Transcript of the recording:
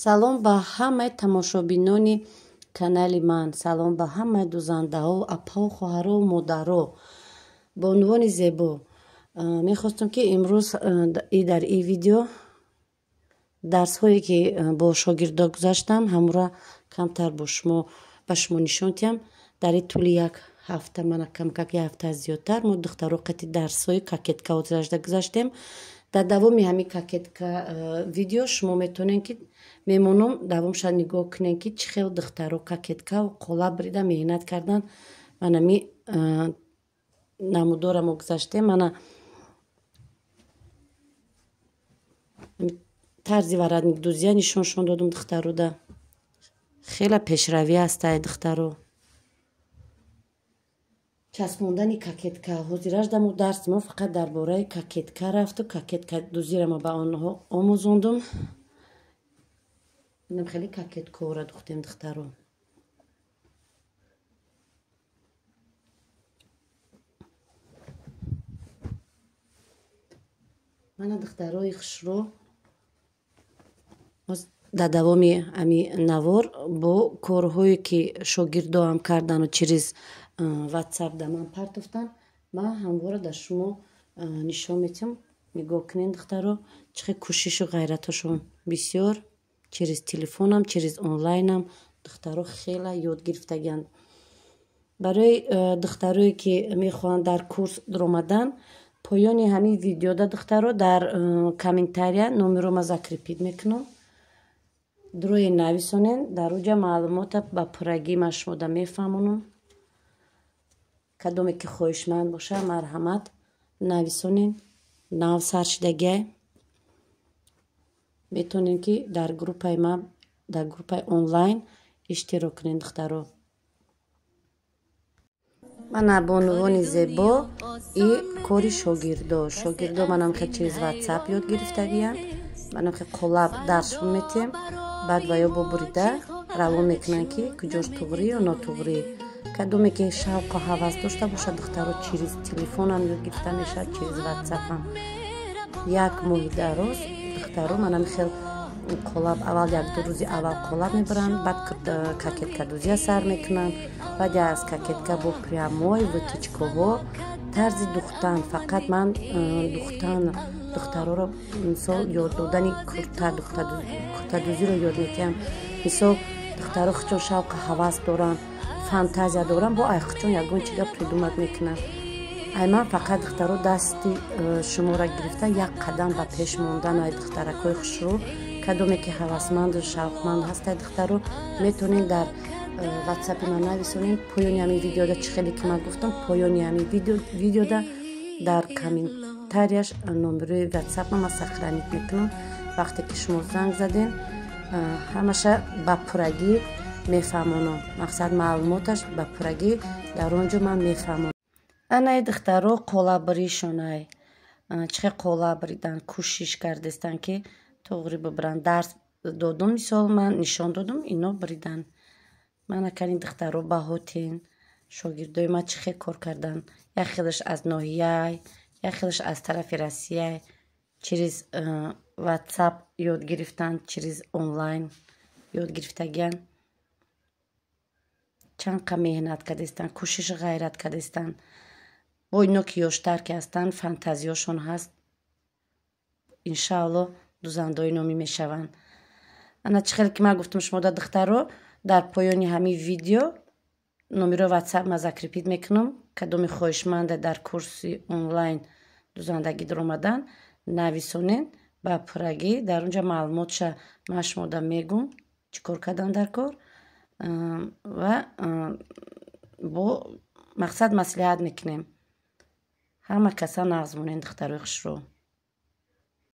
салом ба ҳамаи тамошобинони канали ман, салом ба ҳамаи дузандаҳо, апаҳо, хоҳаро, модаро. Ба унвони Зебо мехостам ки имрӯз дар ин видео дарсҳое ки бо шогирдо гузаштам ҳамура камтар ба шумо нишон диҳам. Дар ин тӯли як ҳафта мана камкак як ҳафта зиёдтар мо духтаро қати дарсҳои кокетка отиражда гузаштем. Дар давоми ҳамин кокетка видео шумо метавонед ки мемонам давомша нигоҳ кунед ки чӣ хел духтаро кокетка қолаб брида меҳнат кардан. Мана ми намудора мо гузаштем. Мана тарзи варанидӯзия нишоншон додам духтаро. Да хела пешравӣ аст ай духтаро. часпондани кокетка ҳозиражда мо дарси мо фақат дар бораи кокетка рафту кокетка дӯзира мо ба онҳо омӯзондум. инам хеле кокеткаора духтем духтаро. мана духтарои хушро дар давоми ами навор бо корҳое ки шогирдоам кардану чириз ватсап да ман партофтан, ман ҳамвора дар шумо нишон метиҳам. нигоҳ кунед духтаро чӣ хел кӯшишу ғайраташон бисёр чириз телефонам, чириз онлайнам духтаро хела ёд гирифтагианд. барои духтарое ки мехоҳанд дар курс даромадан, поёни ҳамин видеода духтаро дар комментария номерома закрепид мекунам. дурои нависонен дар уҷа маълумота ба пуррагӣ ман шумода мефаҳмонам. кадоме ки хоҳишманд боша марҳамат нависонен. нав саршидагиай метавонем ки дар группаи ман дар группаи онлайн иштирок кунед духтаро. мана бо унвони Зебо и кори шогирдо манам хел чириз ватсап ёд гирифтагиянд. манам хел қолаб дарсшон метиҳем. баъд ваё бо бурида равон мекунанд ки куҷош туғрӣ ё нотуғрӣ. кадоме ки шавқу ҳавас дошта боша духтаро чириз телефонам ёд гирифта мешавад, чириз ватсапам. як моҳи дароз духтаро манам хел қолаб аввал як ду рӯзи аввал қолаб мебаранд, баъд кокеткадӯзия сар мекунанд, баъд аз кокетка бо прямой вытычкаҳо тарзи духтан. фақат ман духтароро мисол ёд додани куртадӯзиро ёд метиҳам. мисол духтаро хучон шавқу ҳавас доранд, фантазия доранд, бо айхучон ягон чида придумат мекунанд. ай ман фақат духтаро дасти шуморо гирифта як қадам ба пеш мондан. ай духтаракҳои хушро кадоме ки ҳавасманду шавқманд ҳастай духтаро метавонед дар ватсапи ман нависонед. поёни ҳамин видеода чӣ хеле ки ман гуфтам, поёни ҳамин видеода дар комментарияш номерои ватсапа ман сохранит мекунам. вақте ки шумо занг задем ҳамаша ба пуррагӣ мефаҳмонам. мақсад маълумоташ ба пуррагӣ дар он ҷо ман мефаҳмонам. анай духтаро қолабришонай чӣ хел қолаб бридан кӯшиш кардестанд ки туғри бибиранд. дарс додум, мисол ман нишон додум, ино бридан. мана кани духтаро баҳотин шогирдои ман чӣ хел кор кардан. як хелаш аз ноҳияй, як хелаш аз тарафи Россияй чириз ватсап ёд гирифтанд, чириз онлайн ёд гирифтагиянд. чанд қа меҳнат кардестанд, кӯшиши ғайрат кардестанд. бо ино ки ёштар ки ҳастанд, фантазияшон ҳаст. иншаалло дузандаҳои номӣ мешаванд. ана чӣ хеле ки ман гуфтам шумо да духтаро дар поёни ҳамин видео номерои ватсап ма закрепид мекунам. кадоме хоҳишманда дар курси онлайн дузандагӣ даромадан нависонен ба пуррагӣ. дар онҷа маълумотша ман шумода мегӯм чӣ кор кардан дар кор ва бо мақсад маслиҳат мекунем. ҳама каса нағз монед духтарои хушро.